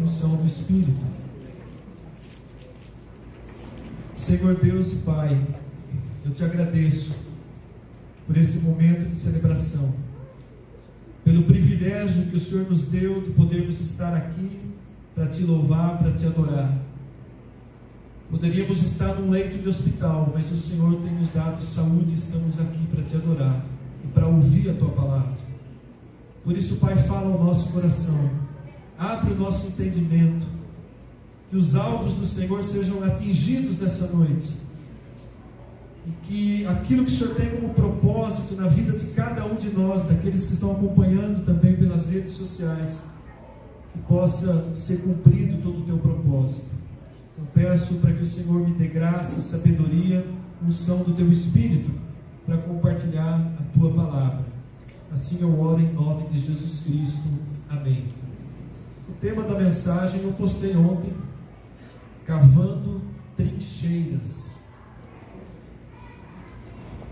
unção do Espírito. Senhor Deus e Pai, eu te agradeço por esse momento de celebração, pelo privilégio que o Senhor nos deu de podermos estar aqui para te louvar, para te adorar. Poderíamos estar num leito de hospital, mas o Senhor tem nos dado saúde e estamos aqui para te adorar e para ouvir a tua palavra. Por isso, Pai, fala ao nosso coração, abre o nosso entendimento, que os alvos do Senhor sejam atingidos nessa noite, e que aquilo que o Senhor tem como propósito na vida de cada um de nós, daqueles que estão acompanhando também pelas redes sociais, que possa ser cumprido todo o teu propósito. Eu peço para que o Senhor me dê graça, sabedoria, unção do teu Espírito, para compartilhar a tua palavra. Assim eu oro em nome de Jesus Cristo. Amém. O tema da mensagem eu postei ontem: cavando trincheiras.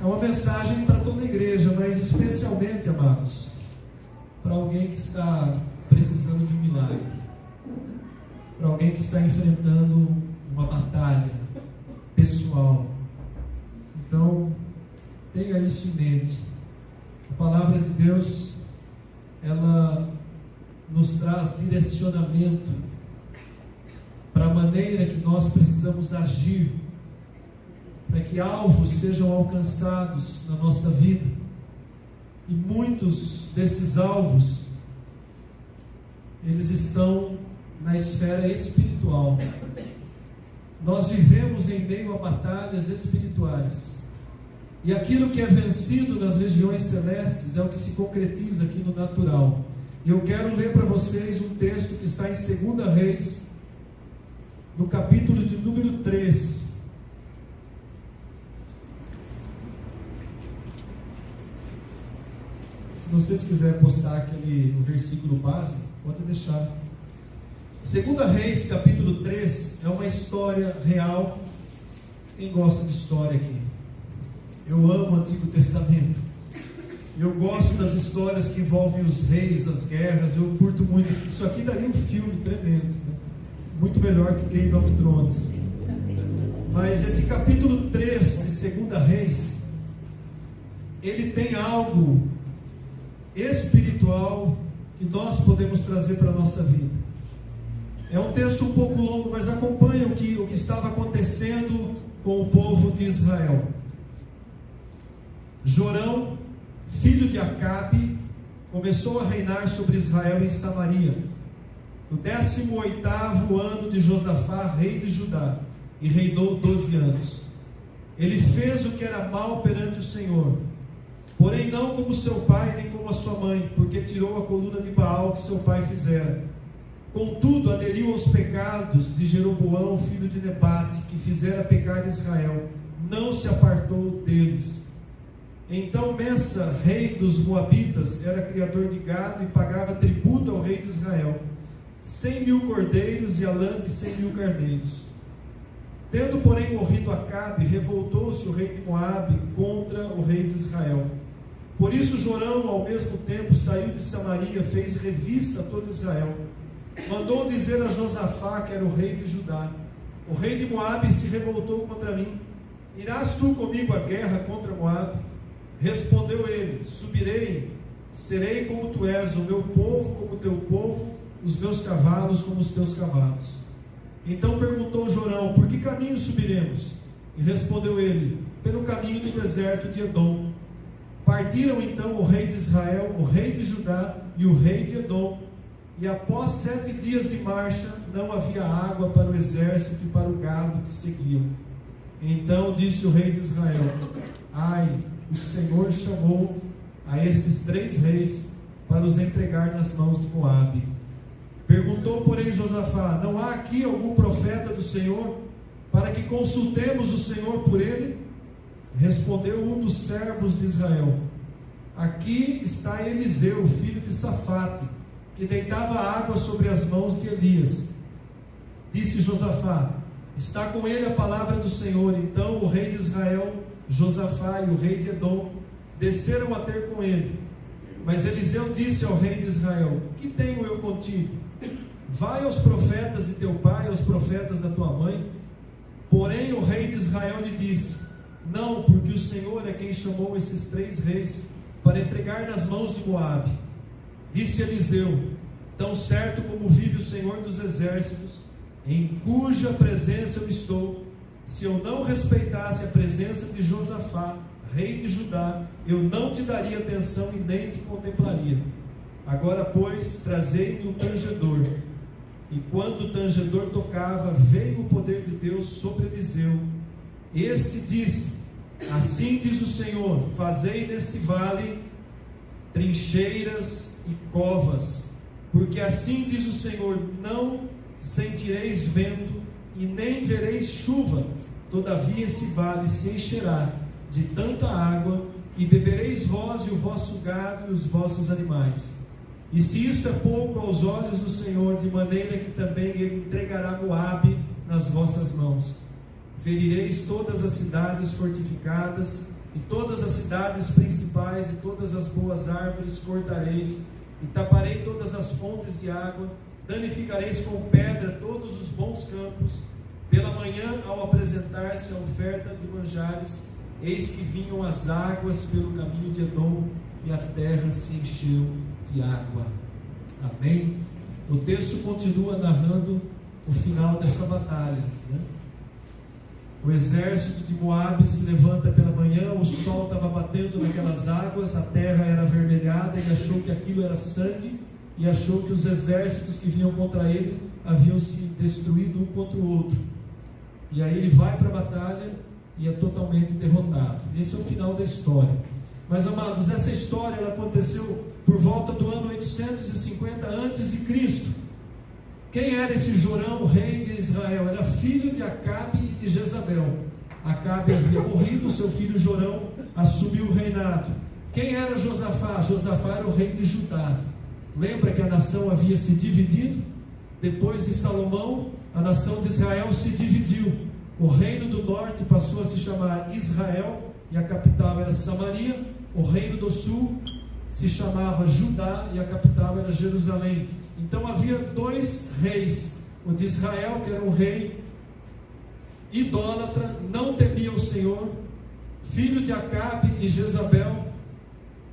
É uma mensagem para toda a igreja, mas especialmente, amados, para alguém que está precisando de um milagre, para alguém que está enfrentando uma batalha pessoal. Então, tenha isso em mente. A palavra de Deus, ela nos traz direcionamento para a maneira que nós precisamos agir, para que alvos sejam alcançados na nossa vida. E muitos desses alvos, eles estão na esfera espiritual. Nós vivemos em meio a batalhas espirituais, e aquilo que é vencido nas regiões celestes é o que se concretiza aqui no natural. E eu quero ler para vocês um texto que está em 2 Reis, no capítulo de número 3. Se vocês quiserem postar o versículo base, pode deixar. 2 Reis, capítulo 3, é uma história real. Quem gosta de história aqui? Eu amo o Antigo Testamento. Eu gosto das histórias que envolvem os reis, as guerras. Eu curto muito. Isso aqui daria um filme tremendo, né? Muito melhor que Game of Thrones. Mas esse capítulo 3 de 2 Reis, ele tem algo espiritual que nós podemos trazer para a nossa vida. É um texto um pouco longo, mas acompanha o que estava acontecendo com o povo de Israel. Jorão, filho de Acabe, começou a reinar sobre Israel em Samaria, no 18º ano de Josafá, rei de Judá, e reinou 12 anos. Ele fez o que era mal perante o Senhor, porém não como seu pai, nem como a sua mãe, porque tirou a coluna de Baal que seu pai fizera. Contudo, aderiu aos pecados de Jeroboão, filho de Nebate, que fizera pecar Israel, não se apartou deles. Então Messa, rei dos Moabitas, era criador de gado e pagava tributo ao rei de Israel, 100.000 cordeiros e a lã de 100.000 carneiros. Tendo, porém, morrido Acabe, revoltou-se o rei de Moabe contra o rei de Israel. Por isso Jorão, ao mesmo tempo, saiu de Samaria, fez revista a todo Israel. Mandou dizer a Josafá, que era o rei de Judá: o rei de Moabe se revoltou contra mim. Irás tu comigo à guerra contra Moabe? Respondeu ele: subirei, serei como tu és, o meu povo como o teu povo, os meus cavalos como os teus cavalos. Então perguntou Jorão: por que caminho subiremos? E respondeu ele: pelo caminho do deserto de Edom. Partiram então o rei de Israel, o rei de Judá e o rei de Edom, e após 7 dias de marcha, não havia água para o exército e para o gado que seguiam. Então disse o rei de Israel: ai, o Senhor chamou a estes 3 reis para os entregar nas mãos de Moabe. Perguntou, porém, Josafá: não há aqui algum profeta do Senhor, para que consultemos o Senhor por ele? Respondeu um dos servos de Israel: aqui está Eliseu, filho de Safate, que deitava água sobre as mãos de Elias. Disse Josafá: está com ele a palavra do Senhor. Então o rei de Israel, Josafá e o rei de Edom desceram a ter com ele. Mas Eliseu disse ao rei de Israel: que tenho eu contigo? vai aos profetas de teu pai, aos profetas da tua mãe. Porém o rei de Israel lhe disse: não, porque o Senhor é quem chamou esses 3 reis para entregar nas mãos de Moabe. Disse Eliseu: tão certo como vive o Senhor dos exércitos, em cuja presença eu estou, se eu não respeitasse a presença de Josafá, rei de Judá, eu não te daria atenção e nem te contemplaria. Agora, pois, trazei-me o tangedor. E quando o tangedor tocava, veio o poder de Deus sobre Eliseu. Este disse: assim diz o Senhor, fazei neste vale trincheiras e covas, porque assim diz o Senhor, não sentireis vento e nem vereis chuva, todavia esse vale se encherá de tanta água, que bebereis vós e o vosso gado e os vossos animais. E se isto é pouco aos olhos do Senhor, de maneira que também Ele entregará Moabe nas vossas mãos. Ferireis todas as cidades fortificadas, e todas as cidades principais, e todas as boas árvores cortareis, e taparei todas as fontes de água, danificareis com pedra todos os bons campos. Pela manhã, ao apresentar-se a oferta de manjares, eis que vinham as águas pelo caminho de Edom, e a terra se encheu de água. Amém? O texto continua narrando o final dessa batalha, né? O exército de Moabe se levanta pela manhã, o sol estava batendo naquelas águas, a terra era avermelhada, ele achou que aquilo era sangue, e achou que os exércitos que vinham contra ele haviam se destruído um contra o outro. E aí ele vai para a batalha e é totalmente derrotado. Esse é o final da história. Mas, amados, essa história ela aconteceu por volta do ano 850 a.C. Quem era esse Jorão, rei de Israel? Era filho de Acabe e de Jezabel. Acabe havia morrido, seu filho Jorão assumiu o reinado. Quem era Josafá? Josafá era o rei de Judá. Lembra que a nação havia se dividido? Depois de Salomão, a nação de Israel se dividiu. O reino do norte passou a se chamar Israel, e a capital era Samaria. O reino do sul se chamava Judá, e a capital era Jerusalém. Então havia 2 reis: o de Israel, que era um rei idólatra, não temia o Senhor, filho de Acabe e Jezabel,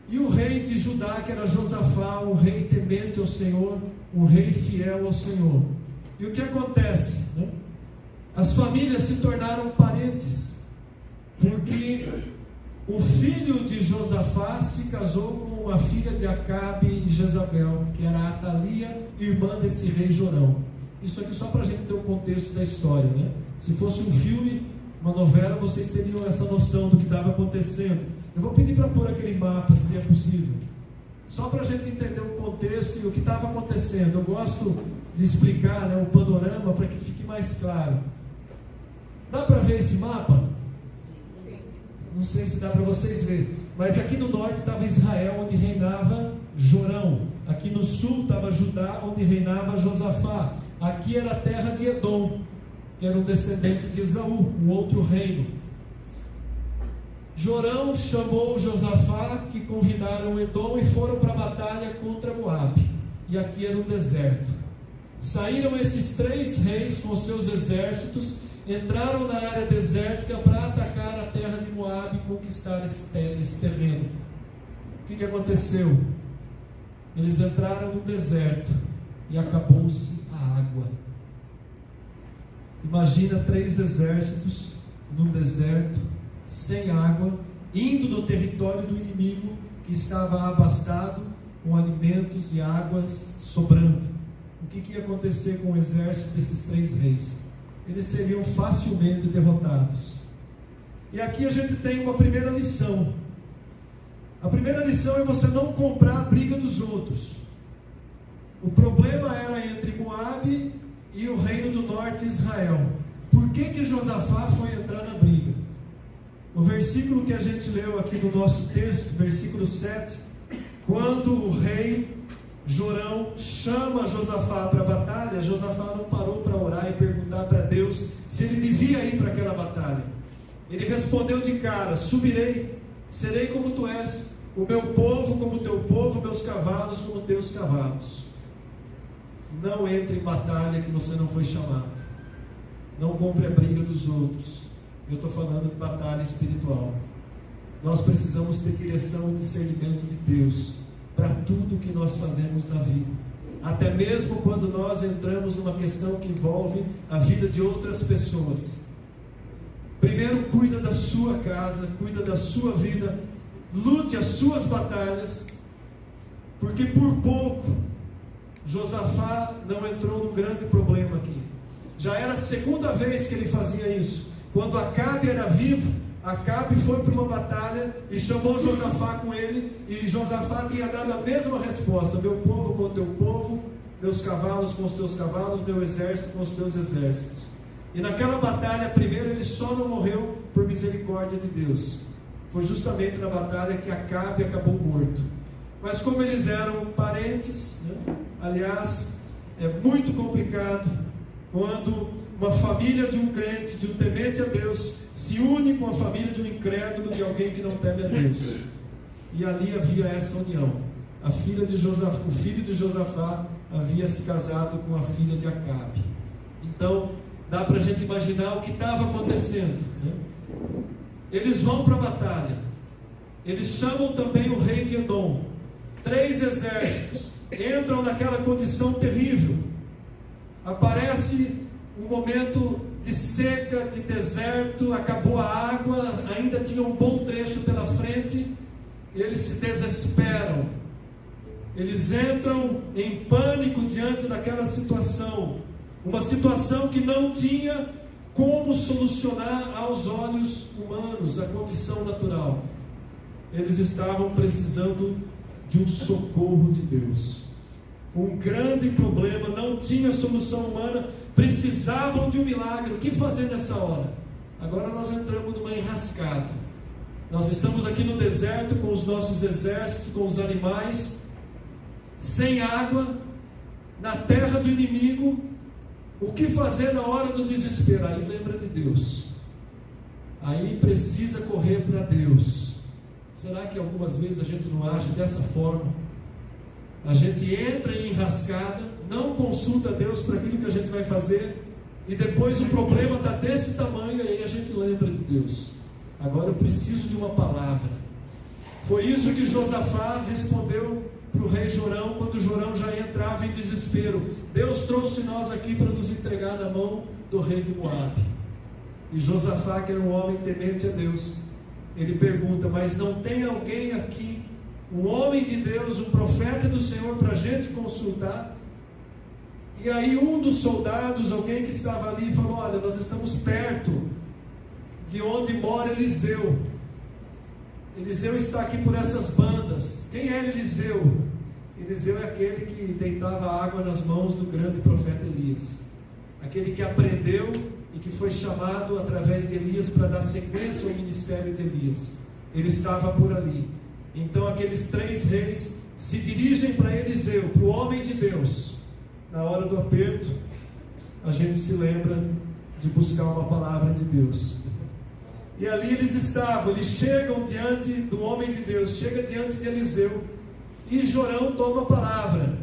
e o rei de Judá, que era Josafá, um rei temente ao Senhor, um rei fiel ao Senhor. E o que acontece, né? As famílias se tornaram parentes, porque o filho de Josafá se casou com a filha de Acabe e Jezabel, que era Atalia, irmã desse rei Jorão. Isso aqui só para a gente ter o contexto da história, né? Se fosse um filme, uma novela, vocês teriam essa noção do que estava acontecendo. Eu vou pedir para pôr aquele mapa, se é possível, só para a gente entender o contexto e o que estava acontecendo. Eu gosto de explicar, né, o panorama para que fique mais claro. Dá para ver esse mapa? Não sei se dá para vocês verem, mas aqui no norte estava Israel, onde reinava Jorão. Aqui no sul estava Judá, onde reinava Josafá. Aqui era a terra de Edom, que era um descendente de Esaú, um outro reino. Jorão chamou Josafá, que convidaram Edom, e foram para a batalha contra Moabe. E aqui era um deserto. Saíram esses 3 reis com seus exércitos, entraram na área desértica para atacar a terra de Moabe e conquistar esse terreno. O que aconteceu? Eles entraram no deserto e acabou-se a água. Imagina 3 exércitos no deserto, sem água, indo no território do inimigo, que estava abastado com alimentos e águas sobrando. O que ia acontecer com o exército desses 3 reis? Eles seriam facilmente derrotados. E aqui a gente tem uma primeira lição. A primeira lição é você não comprar a briga dos outros. O problema era entre Moabe e o reino do norte, Israel. Por que Josafá foi entrar na briga? O versículo que a gente leu aqui no nosso texto, versículo 7, quando o rei Jorão chama Josafá para a batalha, Josafá não parou para orar e perguntar para Deus se ele devia ir para aquela batalha. Ele respondeu de cara: subirei, serei como tu és, o meu povo como teu povo, meus cavalos como teus cavalos. não entre em batalha que você não foi chamado. Não compre a briga dos outros. Eu estou falando de batalha espiritual. Nós precisamos ter direção e discernimento de Deus para tudo que nós fazemos na vida. Até mesmo quando nós entramos numa questão que envolve a vida de outras pessoas. Primeiro, cuida da sua casa, cuida da sua vida, lute as suas batalhas, porque por pouco Josafá não entrou num grande problema aqui. Já era a segunda vez que ele fazia isso. Quando Acabe era vivo, Acabe foi para uma batalha e chamou Josafá com ele, e Josafá tinha dado a mesma resposta: meu povo com o teu povo, meus cavalos com os teus cavalos, meu exército com os teus exércitos. E naquela batalha, primeiro, ele só não morreu por misericórdia de Deus. Foi justamente na batalha que Acabe acabou morto. Mas como eles eram parentes, né? Aliás, é muito complicado quando uma família de um crente, de um temente a Deus, se une com a família de um incrédulo, de alguém que não teme a Deus. E ali havia essa união. O filho de Josafá havia se casado com a filha de Acabe. Então, dá para a gente imaginar o que estava acontecendo, né? Eles vão para a batalha. Eles chamam também o rei de Edom. 3 exércitos entram naquela condição terrível. Aparece um momento de seca, de deserto, acabou a água, ainda tinha um bom trecho pela frente. Eles se desesperam. Eles entram em pânico diante daquela situação. Uma situação que não tinha como solucionar aos olhos humanos, a condição natural. Eles estavam precisando de um socorro de Deus. Um grande problema, não tinha solução humana, precisavam de um milagre. O que fazer nessa hora? Agora nós entramos numa enrascada. Nós estamos aqui no deserto com os nossos exércitos, com os animais, sem água, na terra do inimigo. O que fazer na hora do desespero? Aí lembra de Deus. Aí precisa correr para Deus. Será que algumas vezes a gente não age dessa forma? A gente entra em enrascada, não consulta Deus para aquilo que a gente vai fazer, e depois o problema está desse tamanho, e aí a gente lembra de Deus. Agora eu preciso de uma palavra. Foi isso que Josafá respondeu para o rei Jorão, quando Jorão já entrava em desespero. Deus trouxe nós aqui para nos entregar na mão do rei de Moabe. E Josafá, que era um homem temente a Deus, ele pergunta: mas não tem alguém aqui, um homem de Deus, um profeta do Senhor, para a gente consultar? E aí um dos soldados, alguém que estava ali, falou: olha, nós estamos perto de onde mora Eliseu. Eliseu está aqui por essas bandas. Quem é Eliseu? Eliseu é aquele que deitava água nas mãos do grande profeta Elias, aquele que aprendeu e que foi chamado através de Elias para dar sequência ao ministério de Elias. Ele estava por ali. Então aqueles 3 reis se dirigem para Eliseu, para o homem de Deus. Na hora do aperto, a gente se lembra de buscar uma palavra de Deus. E ali eles estavam, eles chegam diante do homem de Deus, chega diante de Eliseu, e Jorão toma a palavra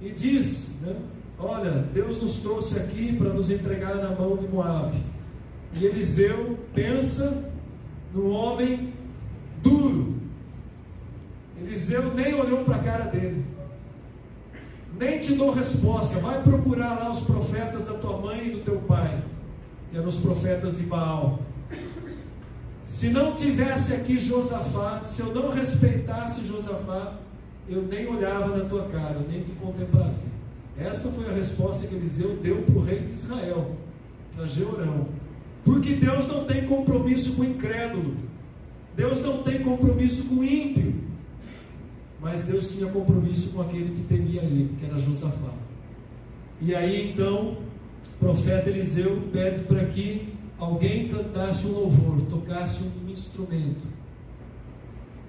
e diz, né, olha, Deus nos trouxe aqui para nos entregar na mão de Moabe. E Eliseu pensa num homem duro. Eliseu nem olhou para a cara dele. Nem te dou resposta, vai procurar lá os profetas da tua mãe e do teu pai, que eram os profetas de Baal. Se não tivesse aqui Josafá, se eu não respeitasse Josafá, eu nem olhava na tua cara, eu nem te contemplaria. Essa foi a resposta que Eliseu deu para o rei de Israel, para Jeorão. Porque Deus não tem compromisso com o incrédulo, Deus não tem compromisso com o ímpio, mas Deus tinha compromisso com aquele que temia ele, que era Josafá. E aí então o profeta Eliseu pede para que alguém cantasse um louvor, tocasse um instrumento,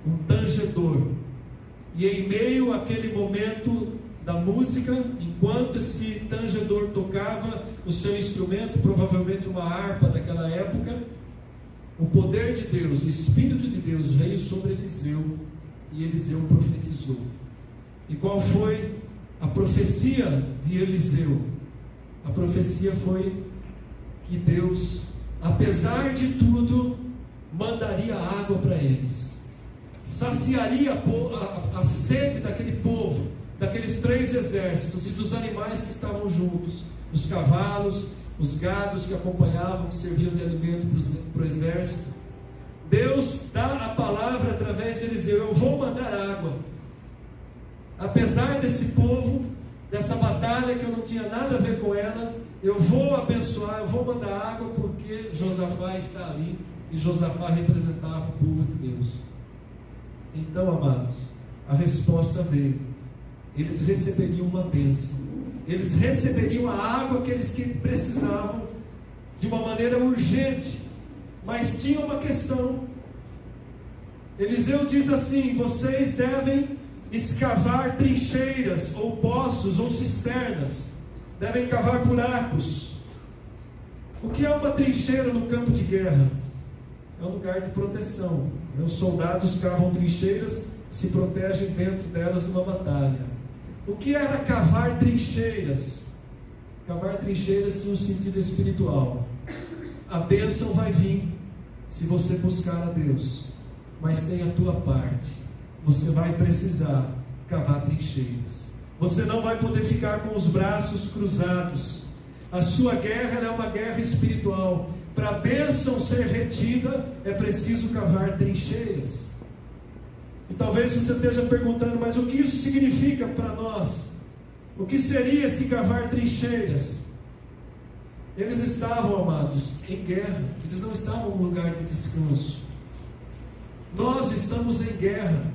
um tangedor. E em meio àquele momento da música, enquanto esse tangedor tocava o seu instrumento, provavelmente uma harpa daquela época, o poder de Deus, o Espírito de Deus veio sobre Eliseu, e Eliseu profetizou. E qual foi a profecia de Eliseu, a profecia foi que Deus, apesar de tudo, mandaria água para eles, saciaria a sede daquele povo, daqueles 3 exércitos e dos animais que estavam juntos, os cavalos, os gados que acompanhavam, que serviam de alimento para o exército. Deus dá a palavra através de Eliseu: eu vou mandar água. Apesar desse povo, dessa batalha que eu não tinha nada a ver com ela, eu vou abençoar, eu vou mandar água, porque Josafá está ali, e Josafá representava o povo de Deus. Então, amados, a resposta veio. Eles receberiam uma bênção, eles receberiam a água que eles precisavam de uma maneira urgente, mas tinha uma questão. Eliseu diz assim: vocês devem escavar trincheiras, ou poços, ou cisternas, devem cavar buracos. O que é uma trincheira no campo de guerra? É um lugar de proteção. Os soldados cavam trincheiras, se protegem dentro delas numa batalha. O que era cavar trincheiras? Cavar trincheiras tinha um sentido espiritual. A bênção vai vir se você buscar a Deus, mas tem a tua parte. Você vai precisar cavar trincheiras. Você não vai poder ficar com os braços cruzados. A sua guerra é uma guerra espiritual. Para a bênção ser retida, é preciso cavar trincheiras. E talvez você esteja perguntando: mas o que isso significa para nós? O que seria esse cavar trincheiras? Eles estavam, amados, em guerra. Eles não estavam num lugar de descanso. Nós estamos em guerra.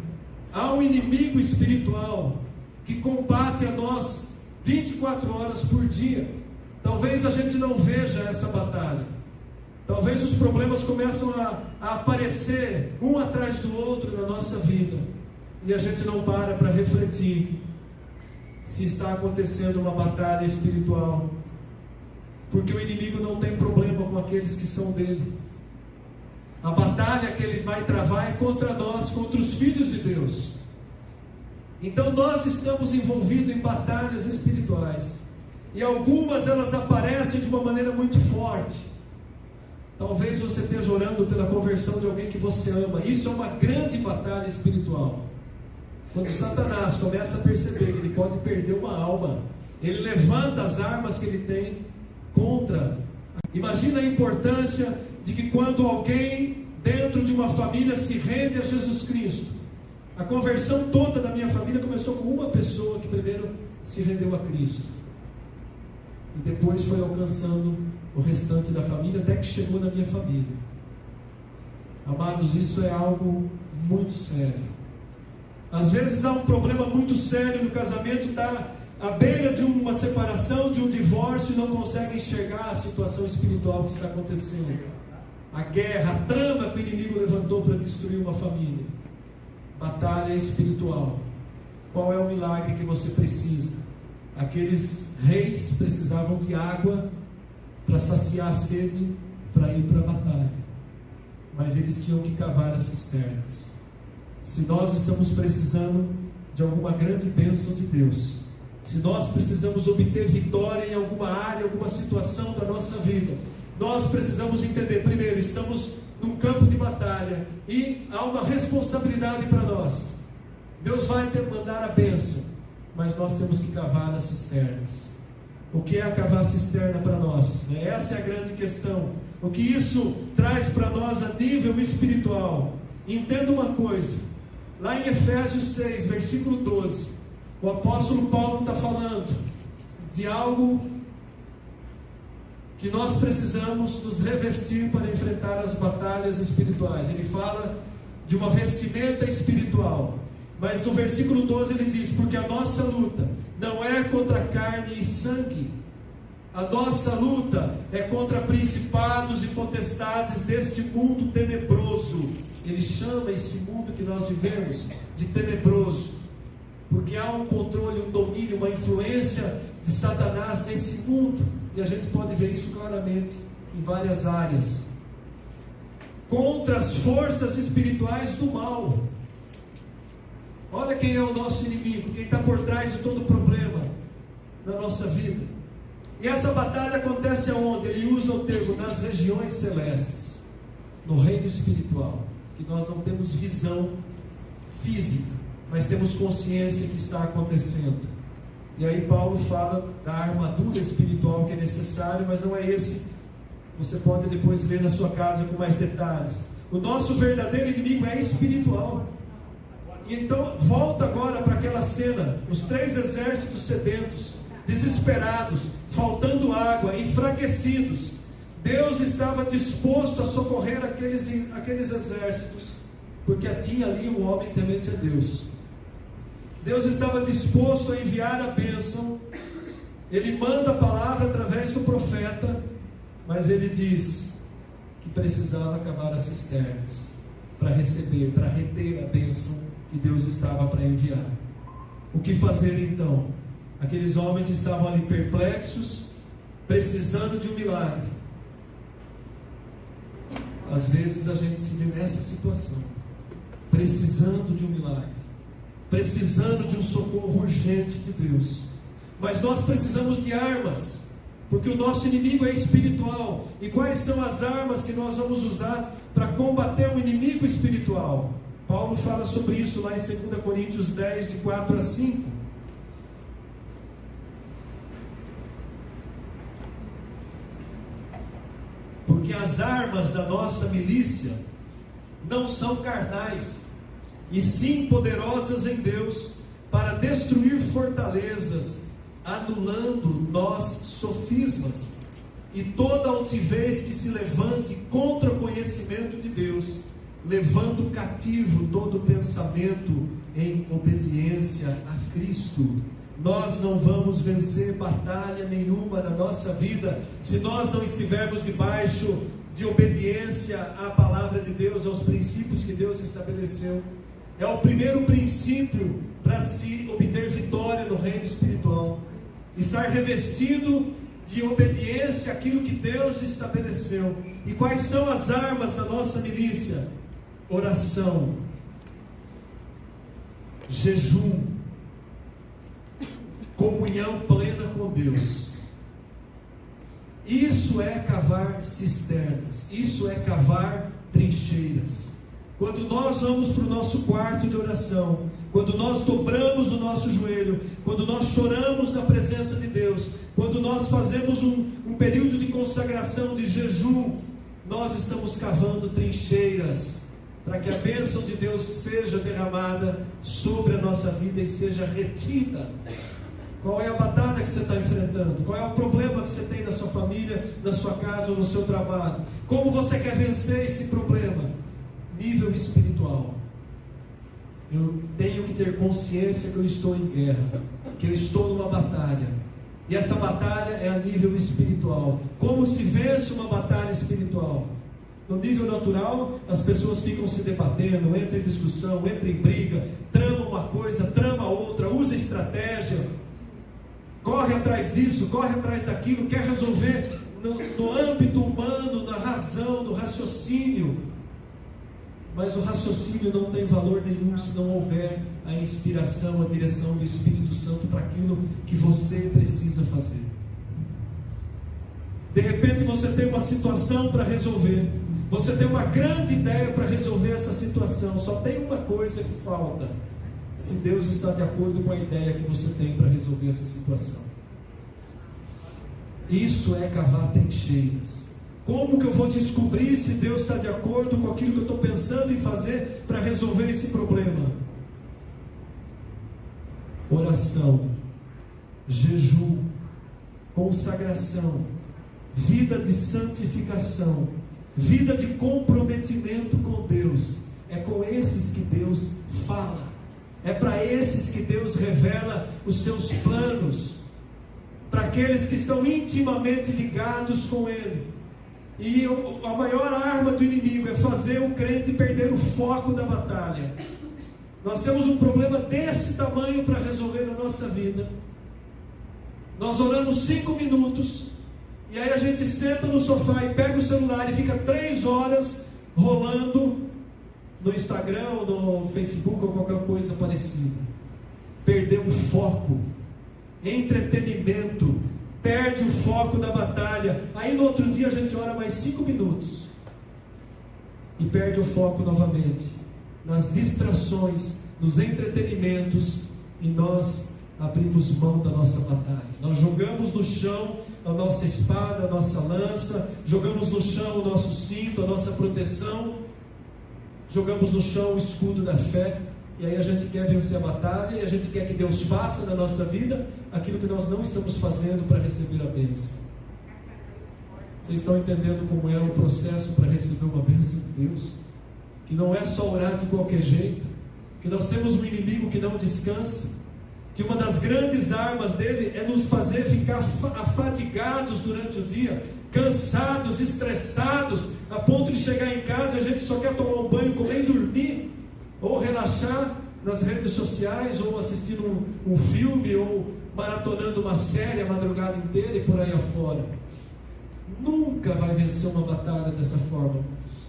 Há um inimigo espiritual que combate a nós 24 horas por dia. Talvez a gente não veja essa batalha. Talvez os problemas começam a aparecer um atrás do outro na nossa vida, e a gente não para refletir se está acontecendo uma batalha espiritual, porque o inimigo não tem problema com aqueles que são dele. A batalha que ele vai travar é contra nós, contra os filhos de Deus. Então nós estamos envolvidos em batalhas espirituais, e algumas elas aparecem de uma maneira muito forte. Talvez você esteja orando pela conversão de alguém que você ama. Isso é uma grande batalha espiritual. Quando Satanás começa a perceber que ele pode perder uma alma, ele levanta as armas que ele tem contra. Imagina a importância de que quando alguém dentro de uma família se rende a Jesus Cristo. A conversão toda da minha família começou com uma pessoa que primeiro se rendeu a Cristo, e depois foi alcançando o restante da família, até que chegou na minha família. Amados, isso é algo muito sério. Às vezes há um problema muito sério no casamento, está à beira de uma separação, de um divórcio, e não consegue enxergar a situação espiritual que está acontecendo. A guerra, a trama que o inimigo levantou para destruir uma família. Batalha espiritual. Qual é o milagre que você precisa? Aqueles reis precisavam de água para saciar a sede, para ir para a batalha, mas eles tinham que cavar as cisternas. Se nós estamos precisando de alguma grande bênção de Deus, se nós precisamos obter vitória em alguma área, alguma situação da nossa vida, nós precisamos entender: primeiro, estamos num campo de batalha, e há uma responsabilidade para nós. Deus vai mandar a bênção, mas nós temos que cavar as cisternas. O que é cavar cisterna para nós? Essa é a grande questão. O que isso traz para nós a nível espiritual? Entenda uma coisa, lá em Efésios 6, versículo 12, o apóstolo Paulo está falando de algo que nós precisamos nos revestir para enfrentar as batalhas espirituais. Ele fala de uma vestimenta espiritual, mas no versículo 12 ele diz: porque a nossa luta não é contra carne e sangue. A nossa luta é contra principados e potestades deste mundo tenebroso. Ele chama esse mundo que nós vivemos de tenebroso, porque há um controle, um domínio, uma influência de Satanás nesse mundo, e a gente pode ver isso claramente em várias áreas. Contra as forças espirituais do mal. Olha quem é o nosso inimigo, quem está por trás de todo problema. na nossa vida. E essa batalha acontece aonde? Ele usa o termo nas regiões celestes, no reino espiritual, que nós não temos visão física, mas temos consciência que está acontecendo. E aí Paulo fala da armadura espiritual que é necessário, mas não é esse. Você pode depois ler na sua casa com mais detalhes. O nosso verdadeiro inimigo é espiritual. E então volta agora para aquela cena, os 3 exércitos sedentos, desesperados, faltando água, enfraquecidos. Deus estava disposto a socorrer aqueles exércitos, porque tinha ali um homem temente a Deus. Deus estava disposto a enviar a bênção. Ele manda a palavra através do profeta, mas ele diz que precisava cavar as cisternas para receber, para reter a bênção que Deus estava para enviar. O que fazer então? Aqueles homens estavam ali perplexos, precisando de um milagre. Às vezes a gente se vê nessa situação, precisando de um milagre, precisando de um socorro urgente de Deus. Mas nós precisamos de armas, porque o nosso inimigo é espiritual. E quais são as armas que nós vamos usar para combater o inimigo espiritual? Paulo fala sobre isso lá em 2 Coríntios 10, de 4 a 5. Porque as armas da nossa milícia não são carnais, e sim poderosas em Deus, para destruir fortalezas, anulando nós sofismas, e toda altivez que se levante contra o conhecimento de Deus, levando cativo todo pensamento em obediência a Cristo. Nós não vamos vencer batalha nenhuma na nossa vida, se nós não estivermos debaixo de obediência à palavra de Deus, aos princípios que Deus estabeleceu. É o primeiro princípio para se obter vitória no reino espiritual, estar revestido de obediência àquilo que Deus estabeleceu. E quais são as armas da nossa milícia? Oração, jejum, comunhão plena com Deus. Isso é cavar cisternas, isso é cavar trincheiras. Quando nós vamos para o nosso quarto de oração, quando nós dobramos o nosso joelho, quando nós choramos na presença de Deus, quando nós fazemos um período de consagração, de jejum, nós estamos cavando trincheiras, para que a bênção de Deus seja derramada sobre a nossa vida e seja retida. Qual é a batalha que você está enfrentando? Qual é o problema que você tem na sua família, na sua casa ou no seu trabalho? Como você quer vencer esse problema? Nível espiritual. Eu tenho que ter consciência que eu estou em guerra, que eu estou numa batalha, e essa batalha é a nível espiritual. Como se vence uma batalha espiritual? No nível natural, as pessoas ficam se debatendo, entra em discussão, entra em briga, trama uma coisa, trama outra, usa estratégia, corre atrás disso, corre atrás daquilo, quer resolver no âmbito humano, na razão, no raciocínio. Mas o raciocínio não tem valor nenhum se não houver a inspiração, a direção do Espírito Santo para aquilo que você precisa fazer. De repente você tem uma situação para resolver, você tem uma grande ideia para resolver essa situação, só tem uma coisa que falta: se Deus está de acordo com a ideia que você tem para resolver essa situação. Isso é cavar trincheiras. Como que eu vou descobrir se Deus está de acordo com aquilo que eu estou pensando em fazer para resolver esse problema? Oração, jejum, consagração, vida de santificação, vida de comprometimento com Deus. É com esses que Deus fala, é para esses que Deus revela os seus planos, para aqueles que estão intimamente ligados com Ele. E a maior arma do inimigo é fazer o crente perder o foco da batalha. Nós temos um problema desse tamanho para resolver na nossa vida. Nós oramos 5 minutos, e aí a gente senta no sofá e pega o celular e fica 3 horas rolando no Instagram ou no Facebook ou qualquer coisa parecida. Perdeu o foco. entretenimento, perde o foco da batalha. Aí no outro dia a gente ora mais 5 minutos e perde o foco novamente nas distrações, nos entretenimentos, e nós abrimos mão da nossa batalha. Nós jogamos no chão a nossa espada, a nossa lança, jogamos no chão o nosso cinto, a nossa proteção, jogamos no chão o escudo da fé. E aí a gente quer vencer a batalha, e a gente quer que Deus faça na nossa vida aquilo que nós não estamos fazendo para receber a bênção. Vocês estão entendendo como é o processo para receber uma bênção de Deus? Que não é só orar de qualquer jeito, que nós temos um inimigo que não descansa, que uma das grandes armas dele é nos fazer ficar afadigados durante o dia, cansados, estressados, a ponto de chegar em casa e a gente só quer tomar um banho, comer e dormir, ou relaxar nas redes sociais, ou assistindo um filme, ou maratonando uma série a madrugada inteira e por aí afora. Nunca vai vencer uma batalha dessa forma, irmãos.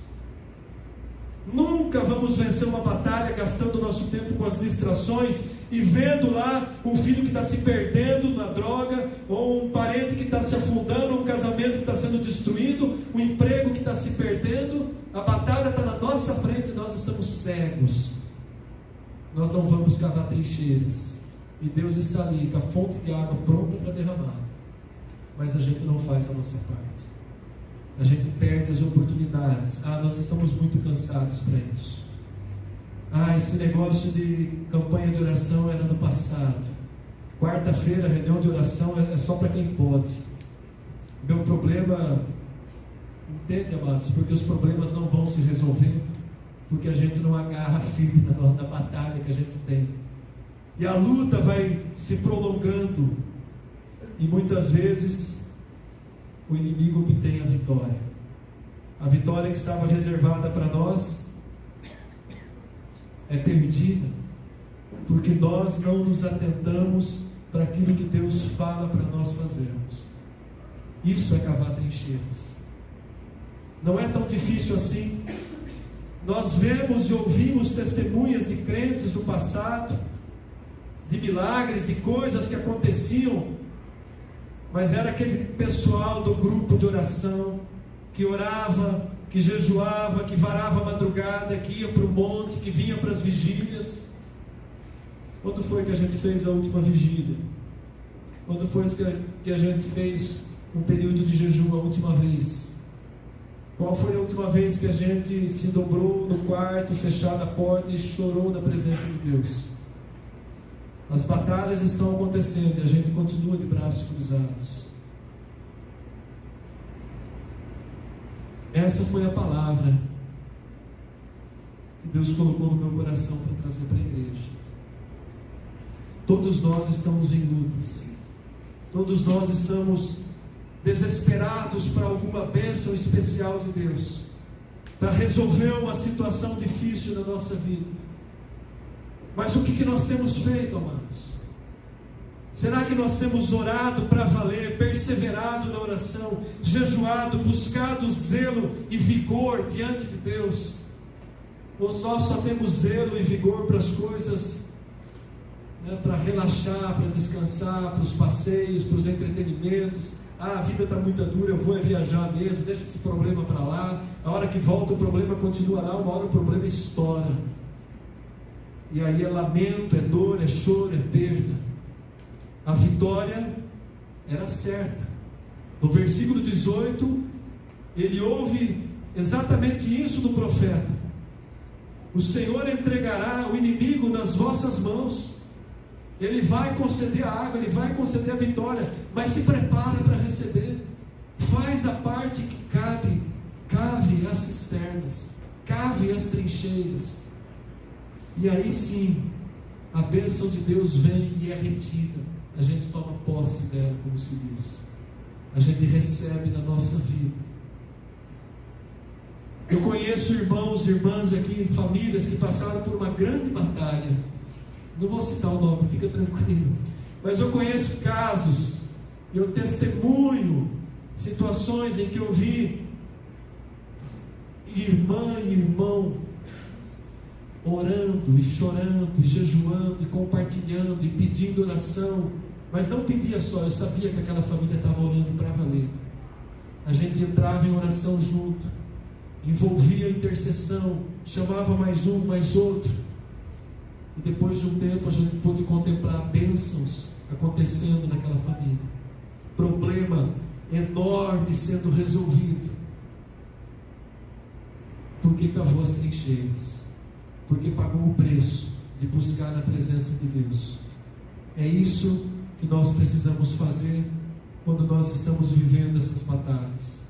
Nunca vamos vencer uma batalha gastando nosso tempo com as distrações e vendo lá um filho que está se perdendo na droga, ou um parente que está se afundando, ou um casamento que está sendo destruído, um emprego que está se perdendo. A batalha está na nossa frente e nós estamos cegos. Nós não vamos cavar trincheiras, e Deus está ali com a fonte de água pronta para derramar, mas a gente não faz a nossa parte. A gente perde as oportunidades. Nós estamos muito cansados para isso. Esse negócio de campanha de oração era no passado. Quarta-feira, reunião de oração é só para quem pode. Meu problema, entende, amados? Porque os problemas não vão se resolvendo, porque a gente não agarra firme na batalha que a gente tem. E a luta vai se prolongando, e muitas vezes o inimigo obtém a vitória. A vitória que estava reservada para nós é perdida, porque nós não nos atentamos para aquilo que Deus fala para nós fazermos. Isso é cavar trincheiras. Não é tão difícil assim. Nós vemos e ouvimos testemunhas de crentes do passado, de milagres, de coisas que aconteciam, mas era aquele pessoal do grupo de oração, que orava, que jejuava, que varava a madrugada, que ia para o monte, que vinha para as vigílias. Quando foi que a gente fez a última vigília? Quando foi que a gente fez um período de jejum a última vez? Qual foi a última vez que a gente se dobrou no quarto, fechado a porta e chorou na presença de Deus? As batalhas estão acontecendo e a gente continua de braços cruzados. Essa foi a palavra que Deus colocou no meu coração para trazer para a igreja. Todos nós estamos em lutas. Todos nós estamos desesperados para alguma bênção especial de Deus, para resolver uma situação difícil na nossa vida. Mas o que nós temos feito, amados? Será que nós temos orado para valer, perseverado na oração, jejuado, buscado zelo e vigor diante de Deus? Ou nós só temos zelo e vigor para as coisas, para relaxar, para descansar, para os passeios, para os entretenimentos? A vida está muito dura, eu vou viajar mesmo, deixa esse problema para lá. A hora que volta o problema continua lá, uma hora o problema estoura. E aí é lamento, é dor, é choro, é perda. A vitória era certa. No versículo 18, ele ouve exatamente isso do profeta: o Senhor entregará o inimigo nas vossas mãos. Ele vai conceder a água, Ele vai conceder a vitória, mas se prepara para receber. Faz a parte que cabe, cave as cisternas, cave as trincheiras, e aí sim, a bênção de Deus vem e é retida. A gente toma posse dela, como se diz. A gente recebe na nossa vida. Eu conheço irmãos e irmãs aqui, famílias que passaram por uma grande batalha. Não vou citar o nome, fica tranquilo. Mas eu conheço casos, eu testemunho situações em que eu vi irmã e irmão orando e chorando e jejuando e compartilhando e pedindo oração Mas não pedia só, eu sabia que aquela família estava orando para valer. A gente entrava em oração junto, envolvia a intercessão, chamava mais um, mais outro. E depois de um tempo a gente pôde contemplar bênçãos acontecendo naquela família. Problema enorme sendo resolvido. Porque cavou as trincheiras. Porque pagou o preço de buscar na presença de Deus. É isso que nós precisamos fazer quando nós estamos vivendo essas batalhas.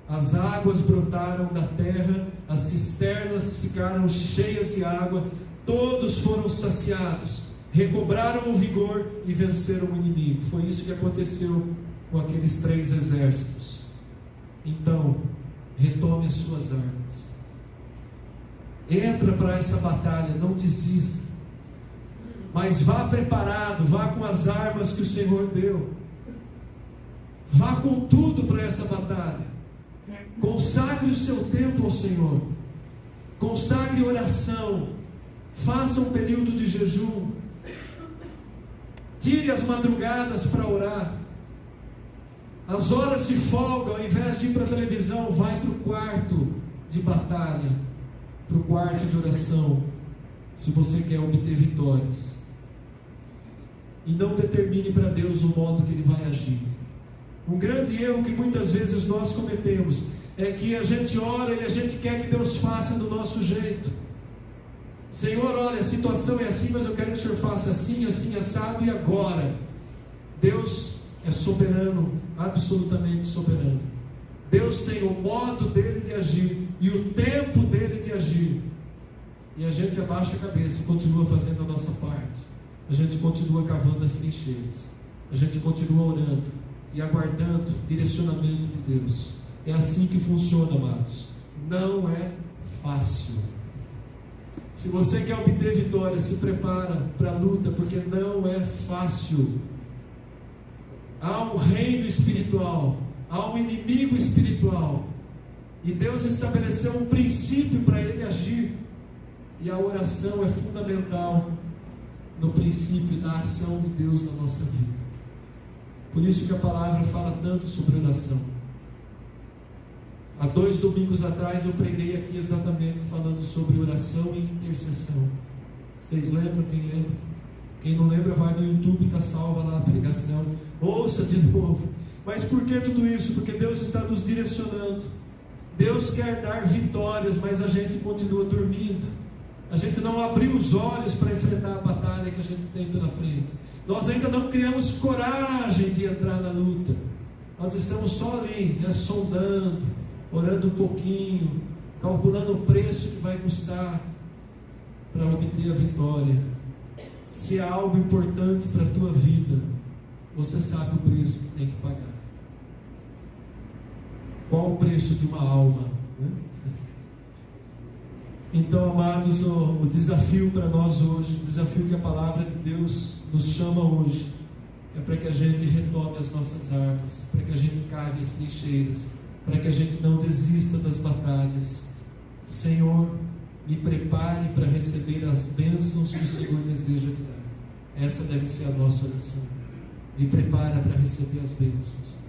As águas brotaram da terra, as cisternas ficaram cheias de água, todos foram saciados, recobraram o vigor e venceram o inimigo. Foi isso que aconteceu com aqueles 3 exércitos. Então, retome as suas armas. Entra para essa batalha, não desista. Mas vá preparado, vá com as armas que o Senhor deu. Vá com tudo para essa batalha. Consagre o seu tempo ao Senhor. Consagre oração. Faça um período de jejum. Tire as madrugadas para orar. As horas de folga, ao invés de ir para a televisão, vai para o quarto de batalha, para o quarto de oração, se você quer obter vitórias. E não determine para Deus o modo que Ele vai agir. Um grande erro que muitas vezes nós cometemos é que a gente ora e a gente quer que Deus faça do nosso jeito. Senhor, olha, a situação é assim, mas eu quero que o Senhor faça assim, assim, assado e agora. Deus é soberano, absolutamente soberano. Deus tem o modo dele de agir e o tempo dele de agir. E a gente abaixa a cabeça e continua fazendo a nossa parte. A gente continua cavando as trincheiras. A gente continua orando e aguardando o direcionamento de Deus. É assim que funciona, amados. Não é fácil. Se você quer obter vitória, se prepara para a luta, porque não é fácil. Há um reino espiritual, há um inimigo espiritual, e Deus estabeleceu um princípio para ele agir, e a oração é fundamental no princípio da ação de Deus na nossa vida. Por isso que a palavra fala tanto sobre oração. Há 2 domingos atrás eu preguei aqui exatamente falando sobre oração e intercessão. Vocês lembram? Quem lembra? Quem não lembra, vai no YouTube, está salva lá a pregação, ouça de novo. Mas por que tudo isso? Porque Deus está nos direcionando. Deus quer dar vitórias, mas a gente continua dormindo. A gente não abriu os olhos para enfrentar a batalha que a gente tem pela frente. Nós ainda não criamos coragem de entrar na luta. Nós estamos só ali, sondando, orando um pouquinho, calculando o preço que vai custar para obter a vitória. Se há algo importante para a tua vida, você sabe o preço que tem que pagar. Qual o preço de uma alma? Né? Então, amados, o desafio para nós hoje, o desafio que a palavra de Deus nos chama hoje, é para que a gente retome as nossas armas, para que a gente cave as trincheiras, para que a gente não desista das batalhas. Senhor, me prepare para receber as bênçãos que o Senhor deseja me dar. Essa deve ser a nossa oração. Me prepara para receber as bênçãos.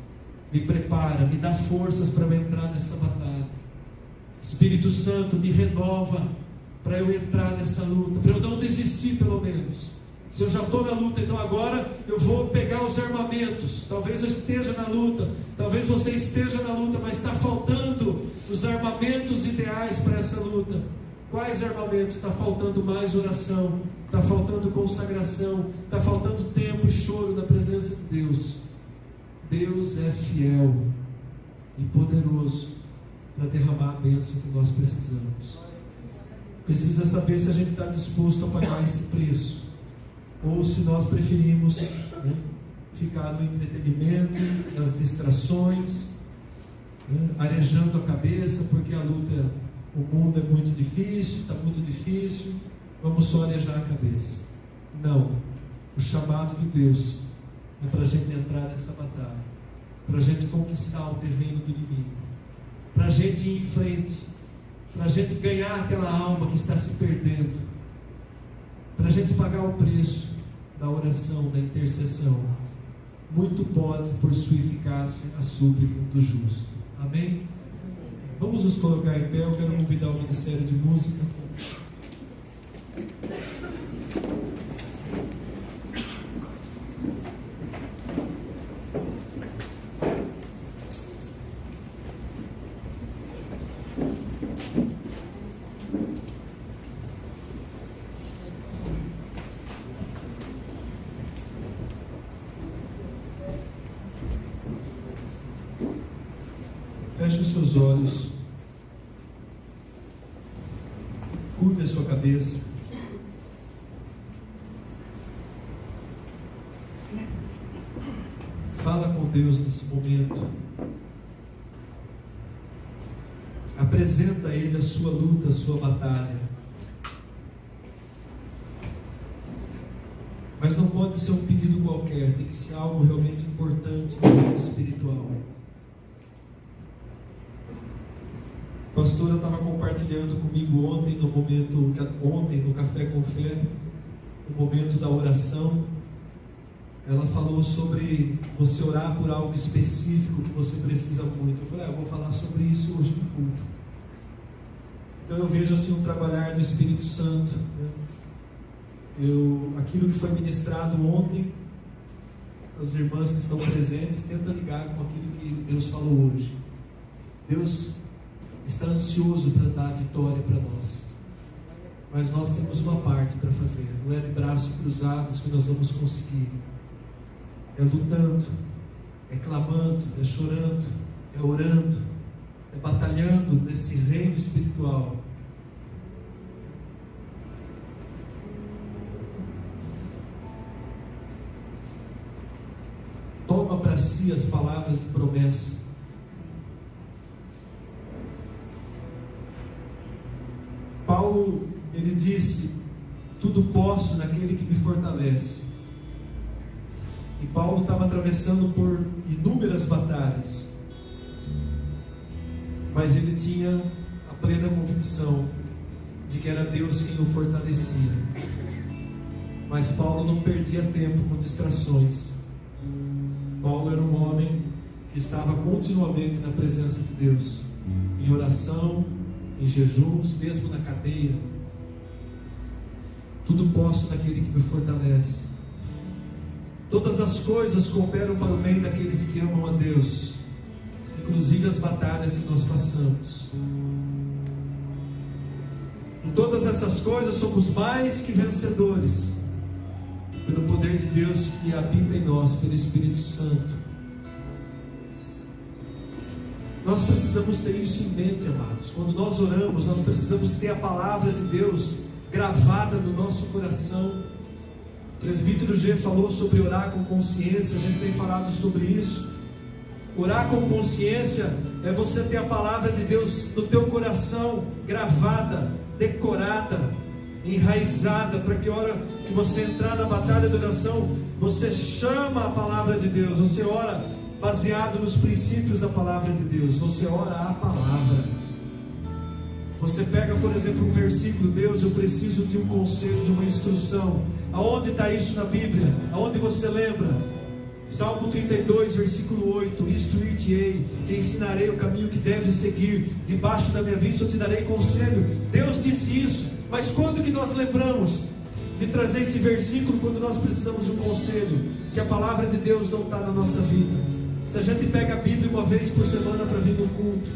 Me prepara, me dá forças para eu entrar nessa batalha. Espírito Santo, me renova para eu entrar nessa luta, para eu não desistir pelo menos. Se eu já estou na luta, então agora eu vou pegar os armamentos. Talvez eu esteja na luta, talvez você esteja na luta, mas está faltando os armamentos ideais para essa luta. Quais armamentos? Está faltando mais oração, está faltando consagração, está faltando tempo e choro na presença de Deus. Deus é fiel e poderoso para derramar a bênção que nós precisamos. Precisa saber se a gente está disposto a pagar esse preço, ou se nós preferimos ficar no entretenimento, nas distrações, arejando a cabeça, porque a luta, o mundo é muito difícil, está muito difícil, vamos só arejar a cabeça. Não, o chamado de Deus é para a gente entrar nessa batalha, para a gente conquistar o terreno do inimigo, para a gente ir em frente, para a gente ganhar aquela alma que está se perdendo, para a gente pagar o preço da oração, da intercessão, muito pode, por sua eficácia, a súplica do justo. Amém? Vamos nos colocar em pé. Eu quero convidar o Ministério de Música. Feche os seus olhos, curve a sua cabeça. Fala com Deus nesse momento. Apresenta a Ele a sua luta, a sua batalha. Mas não pode ser um pedido qualquer, tem que ser algo realmente importante no mundo espiritual. A pastora estava compartilhando comigo ontem no Café com Fé, no momento da oração. Ela falou sobre você orar por algo específico que você precisa muito. Eu falei, eu vou falar sobre isso hoje no culto. Então eu vejo assim um trabalhar do Espírito Santo, né? Aquilo que foi ministrado ontem, as irmãs que estão presentes, tenta ligar com aquilo que Deus falou hoje. Deus está ansioso para dar a vitória para nós, mas nós temos uma parte para fazer. Não é de braços cruzados que nós vamos conseguir. É lutando, é clamando, é chorando, é orando, é batalhando nesse reino espiritual. Toma para si as palavras de promessa. Paulo, ele disse, tudo posso naquele que me fortalece. E Paulo estava atravessando por inúmeras batalhas, mas ele tinha a plena convicção de que era Deus quem o fortalecia. Mas Paulo não perdia tempo com distrações. Paulo era um homem que estava continuamente na presença de Deus, em oração, em jejuns, mesmo na cadeia. Tudo posso naquele que me fortalece. Todas as coisas cooperam para o bem daqueles que amam a Deus, inclusive as batalhas que nós passamos. Em todas essas coisas somos mais que vencedores, pelo poder de Deus que habita em nós, pelo Espírito Santo. Nós precisamos ter isso em mente, amados. Quando nós oramos, nós precisamos ter a palavra de Deus gravada no nosso coração. O presbítero G falou sobre orar com consciência. A gente tem falado sobre isso. Orar com consciência é você ter a palavra de Deus no teu coração gravada, decorada, enraizada, para que a hora que você entrar na batalha de oração, você chama a palavra de Deus, você ora baseado nos princípios da palavra de Deus, você ora a palavra. Você pega, por exemplo, um versículo, Deus, eu preciso de um conselho, de uma instrução. Aonde está isso na Bíblia? Aonde você lembra? Salmo 32, versículo 8: instruir-te-ei, te ensinarei o caminho que deves seguir, debaixo da minha vista eu te darei conselho. Deus disse isso, mas quando que nós lembramos de trazer esse versículo? Quando nós precisamos de um conselho, se a palavra de Deus não está na nossa vida. Se a gente pega a Bíblia uma vez por semana para vir no culto,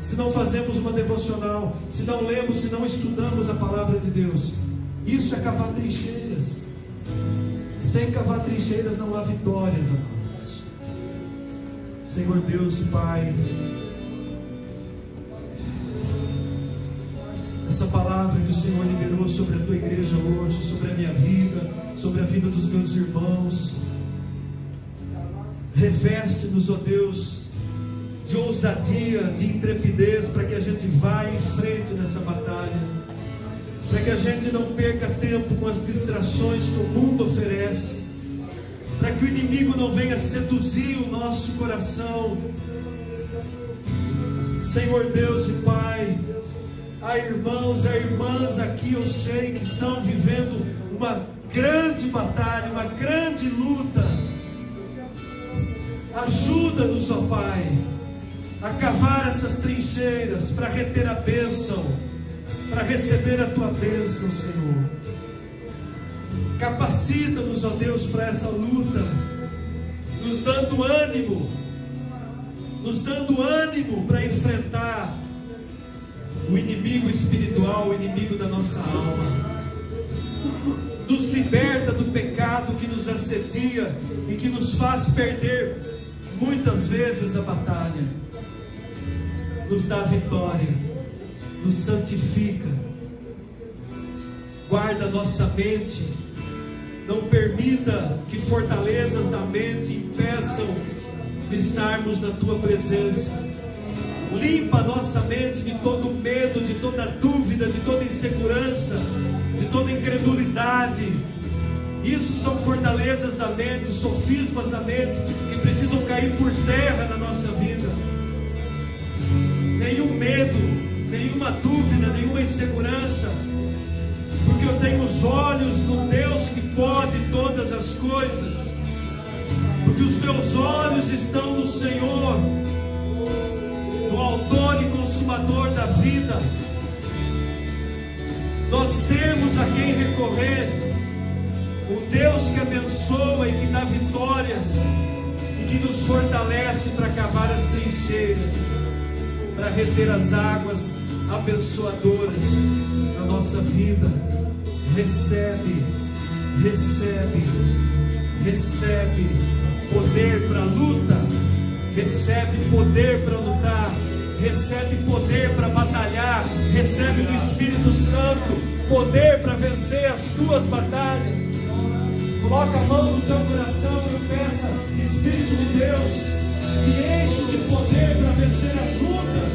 se não fazemos uma devocional, se não lemos, se não estudamos a palavra de Deus, isso é cavar trincheiras. Sem cavar trincheiras não há vitórias, amados. Senhor Deus e Pai, essa palavra que o Senhor liberou sobre a tua igreja hoje, sobre a minha vida, sobre a vida dos meus irmãos, reveste-nos, ó Deus, de ousadia, de intrepidez, para que a gente vá em frente nessa batalha, para que a gente não perca tempo com as distrações que o mundo oferece, para que o inimigo não venha seduzir o nosso coração. Senhor Deus e Pai, há irmãos, há irmãs aqui, eu sei, que estão vivendo uma grande batalha, uma grande luta, Ajuda-nos, ó Pai, a cavar essas trincheiras para reter a bênção, para receber a Tua bênção, Senhor. Capacita-nos, ó Deus, para essa luta, nos dando ânimo para enfrentar o inimigo espiritual, o inimigo da nossa alma. Nos liberta do pecado que nos assedia e que nos faz perder muitas vezes a batalha. Nos dá vitória, nos santifica, guarda nossa mente, não permita que fortalezas da mente impeçam de estarmos na Tua presença. Limpa a nossa mente de todo medo, de toda dúvida, de toda insegurança, de toda incredulidade. Isso são fortalezas da mente, sofismas da mente, que precisam cair por terra na nossa vida. Nenhum medo, nenhuma dúvida, nenhuma insegurança, porque eu tenho os olhos no Deus que pode todas as coisas, porque os meus olhos estão no Senhor, no autor e consumador da vida. Nós temos a quem recorrer, um Deus que abençoa e que dá vitórias, e que nos fortalece para cavar as trincheiras, para reter as águas abençoadoras na nossa vida. Recebe poder para a luta, recebe poder para lutar, recebe poder para batalhar, recebe do Espírito Santo poder para vencer as tuas batalhas. Coloca a mão no teu coração e peça: Espírito de Deus, me enche de poder para vencer as lutas,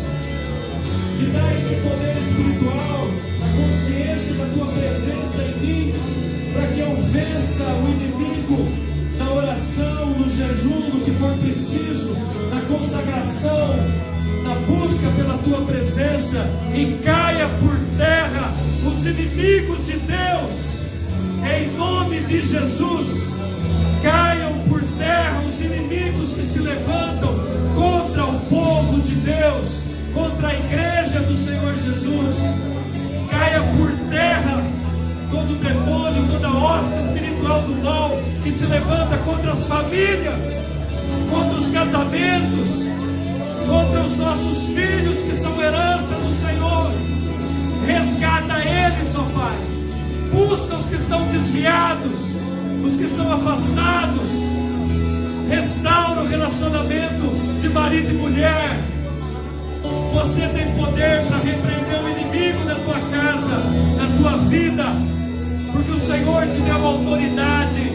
me dá esse poder espiritual, a consciência da tua presença em mim, para que eu vença o inimigo na oração, no jejum, no que for preciso, na consagração, na busca pela tua presença, e caia por terra os inimigos de Deus, em nome de Jesus. Caiam por terra os inimigos que se levantam contra o povo de Deus, contra a igreja do Senhor Jesus. Caia por terra todo demônio, toda hoste espiritual do mal que se levanta contra as famílias, contra os casamentos, contra os nossos filhos que são herança do Senhor. Resgata eles, ó Pai. Busca os que estão desviados, os que estão afastados. Restaura o relacionamento de marido e mulher. Você tem poder para repreender o inimigo na tua casa, na tua vida, porque o Senhor te deu autoridade.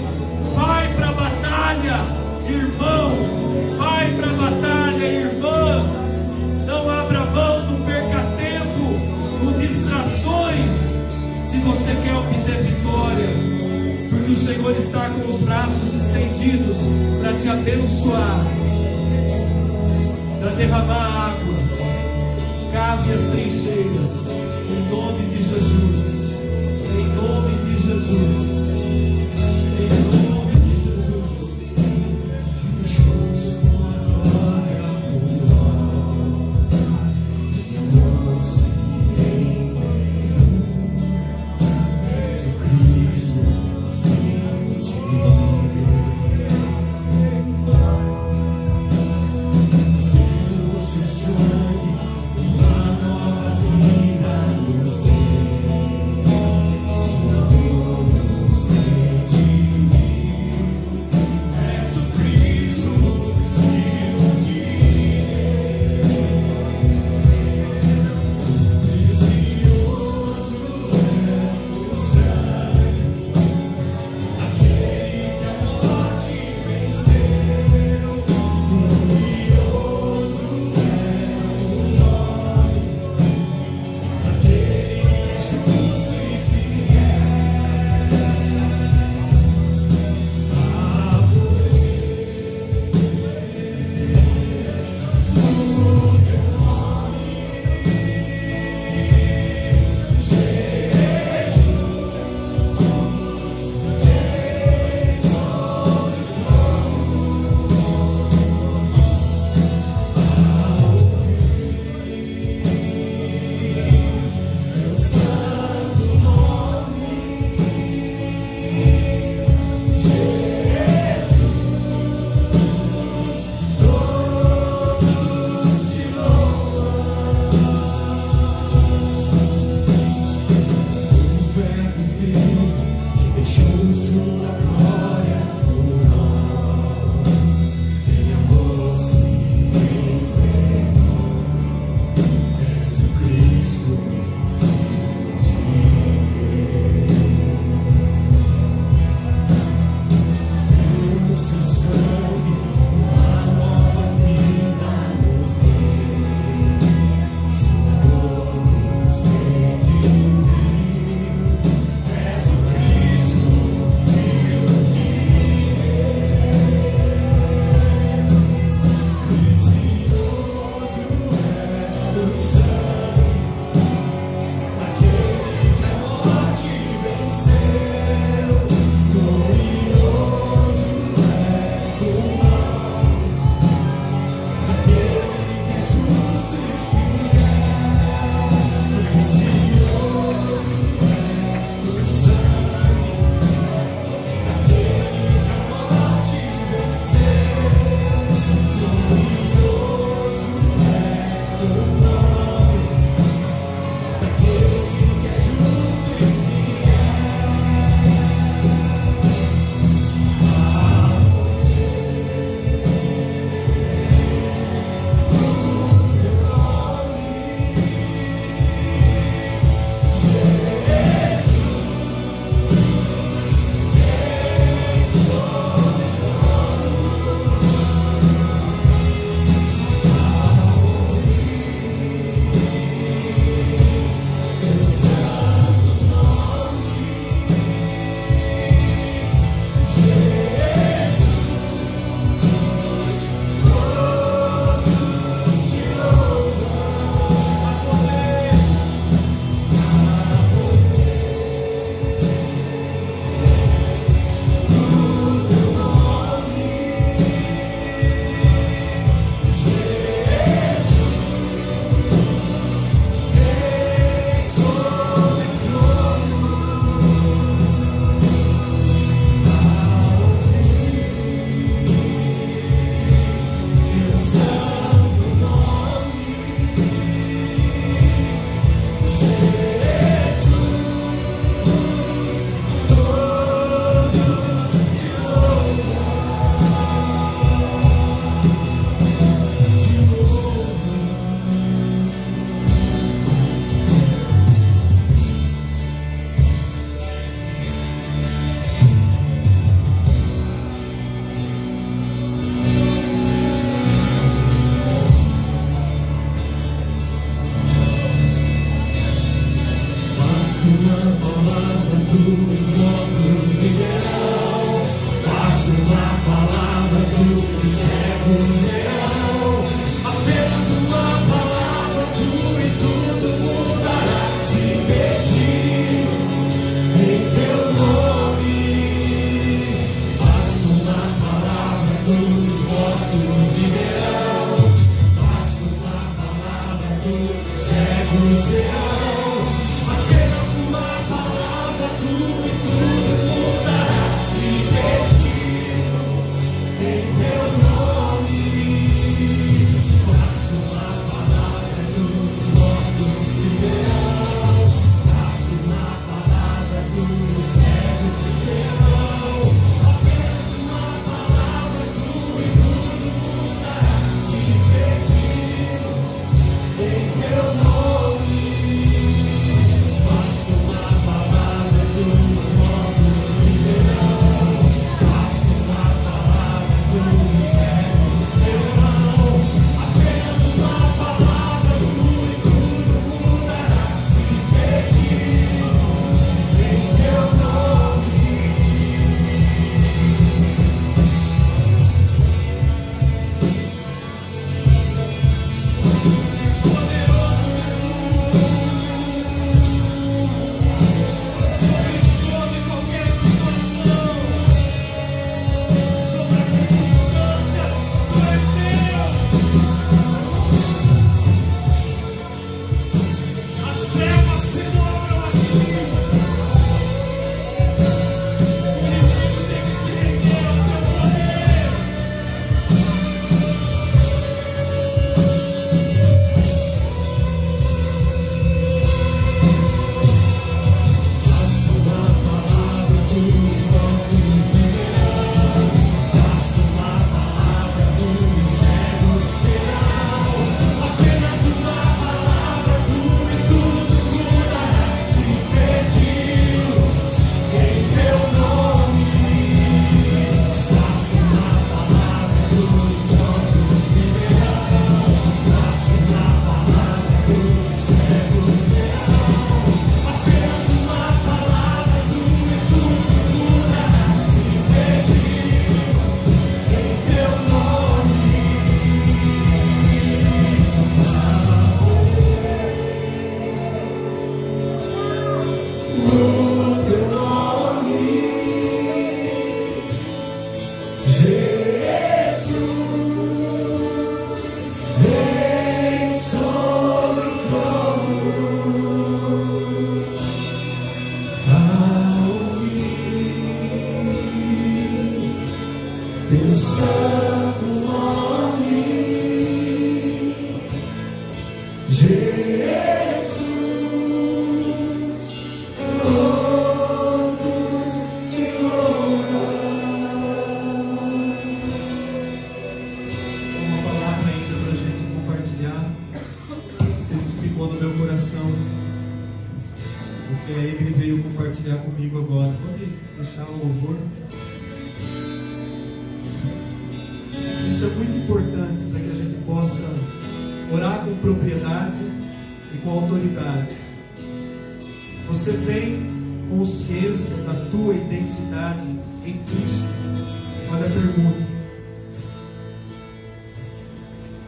Vai para a batalha, irmão. Vai para a batalha, irmã. Não abra mão, não perca tempo com distrações, se você quer obter vitória, porque o Senhor está com os braços estendidos para te abençoar, para derramar água. Cave as trincheiras, em nome de Jesus, em nome de Jesus, em nome de Jesus. Nos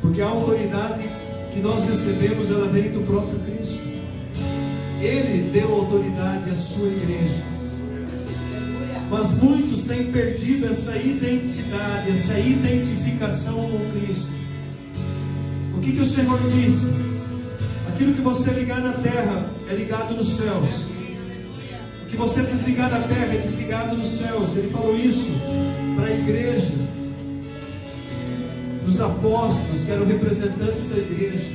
Porque a autoridade que nós recebemos, ela vem do próprio Cristo. Ele deu autoridade à sua igreja. Mas muitos têm perdido essa identidade, essa identificação com Cristo. O que o Senhor disse? Aquilo que você ligar na terra é ligado nos céus. O que você desligar na terra é desligado nos céus. Ele falou isso para a igreja, os apóstolos, que eram representantes da igreja.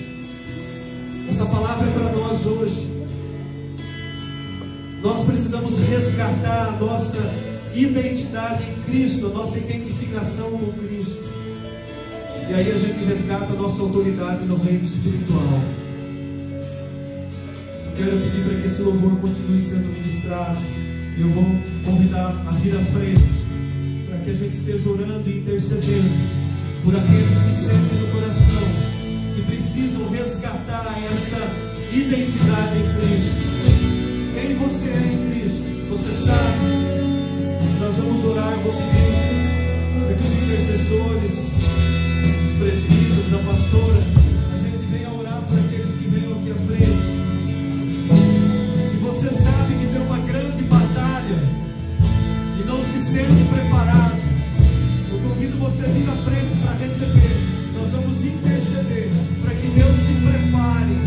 Essa palavra é para nós hoje. Nós precisamos resgatar a nossa identidade em Cristo, a nossa identificação com Cristo. E aí a gente resgata a nossa autoridade no reino espiritual. Eu quero pedir para que esse louvor continue sendo ministrado. E eu vou convidar a vir à frente, para que a gente esteja orando e intercedendo por aqueles que sentem no coração, que precisam resgatar essa identidade em Cristo. Quem você é em Cristo, você sabe. Nós vamos orar, vou pedir para que os intercessores, os presbíteros, a pastora, a gente venha orar por aqueles que venham aqui à frente. Se você sabe que tem uma grande batalha e não se sente preparado, eu convido você a vir à frente para receber. Nós vamos interceder para que Deus te prepare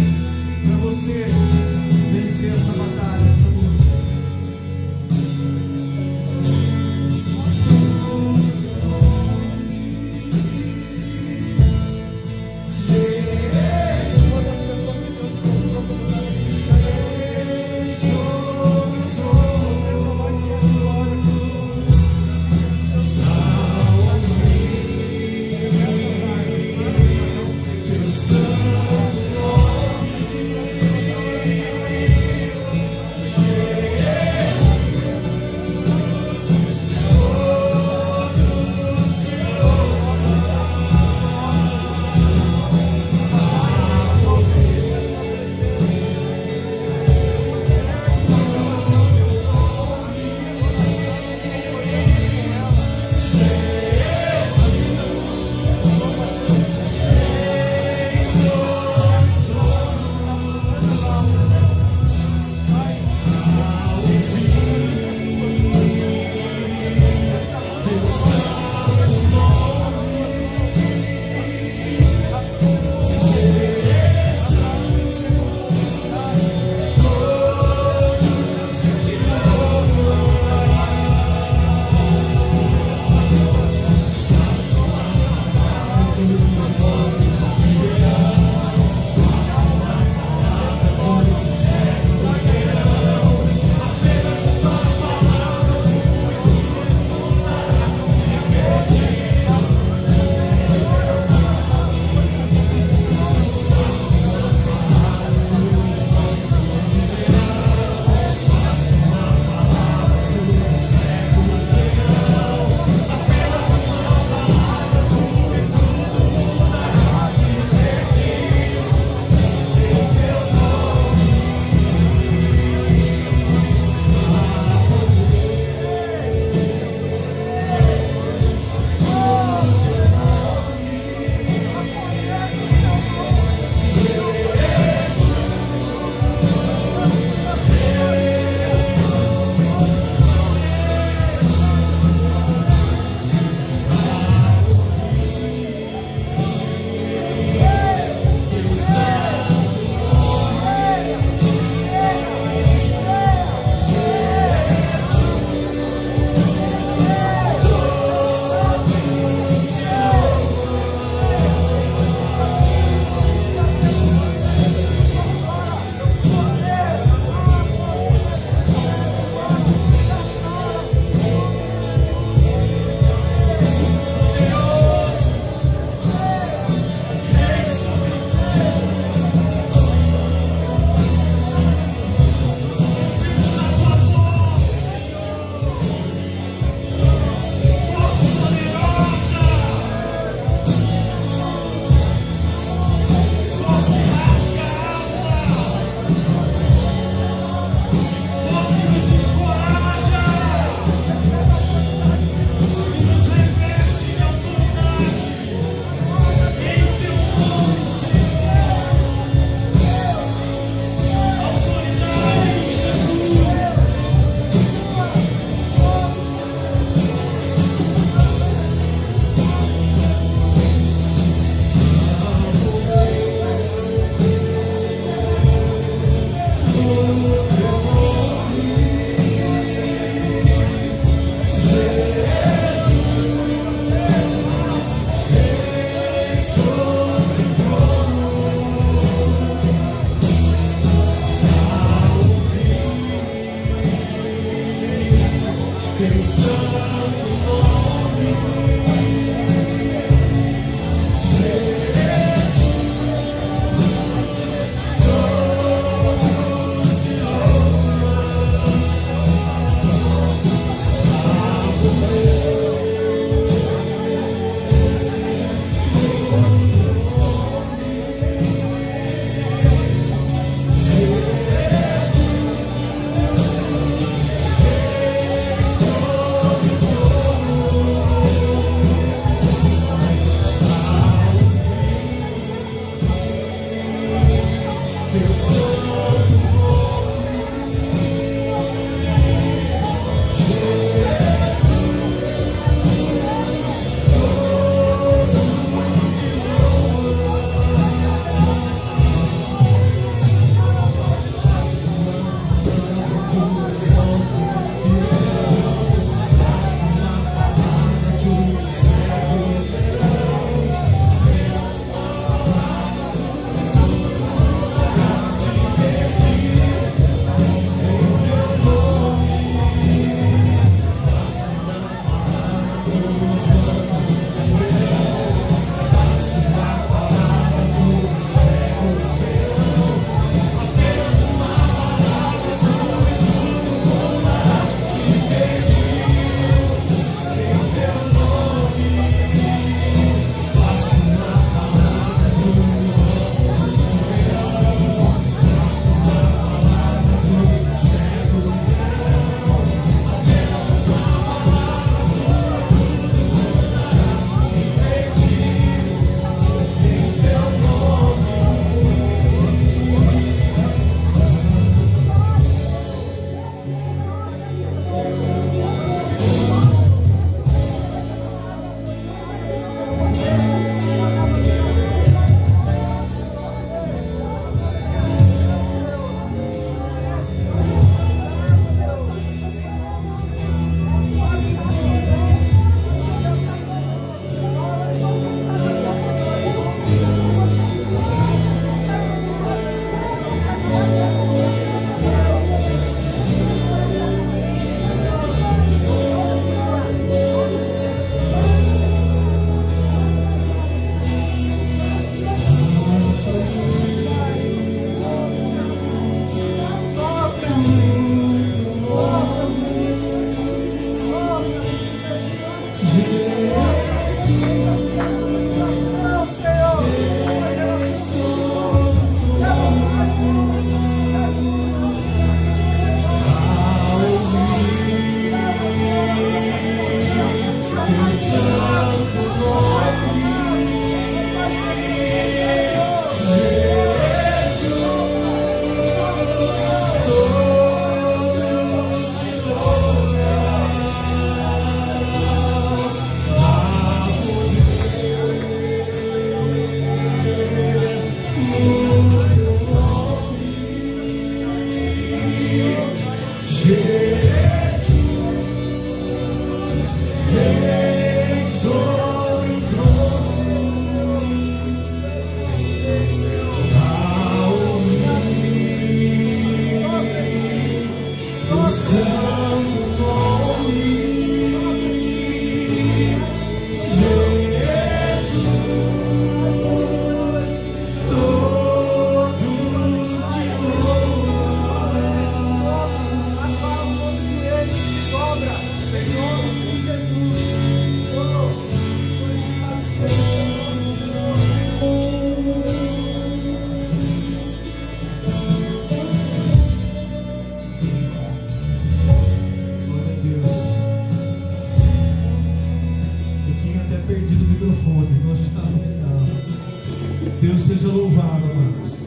fala, amados.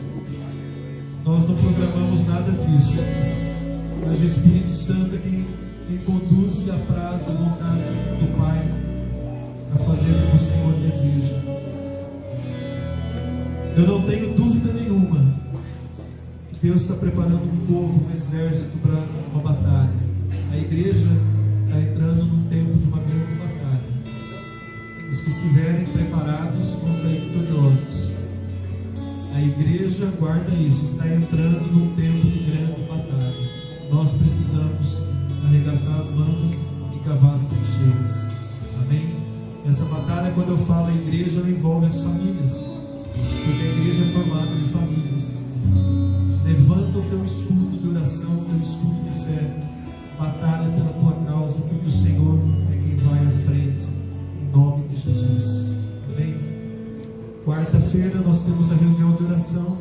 Nós não programamos nada disso, mas o Espírito Santo é quem conduz e apraz a vontade do Pai a fazer o que o Senhor deseja. Eu não tenho dúvida nenhuma que Deus está preparando um povo, um exército para uma batalha. A igreja está entrando num tempo de uma grande batalha. Os que estiverem preparados vão sair vitoriosos. A igreja, guarda isso, está entrando num tempo de grande batalha. Nós precisamos arregaçar as mangas e cavar as trincheiras. Amém? Essa batalha, quando eu falo a igreja, ela envolve as famílias, porque a igreja é formada de famílias. Levanta o teu escudo de oração, o teu escudo de fé, batalha pela tua causa, porque o Senhor é quem vai à frente, em nome de Jesus. Amém? Quarta-feira nós temos a reunião de oração.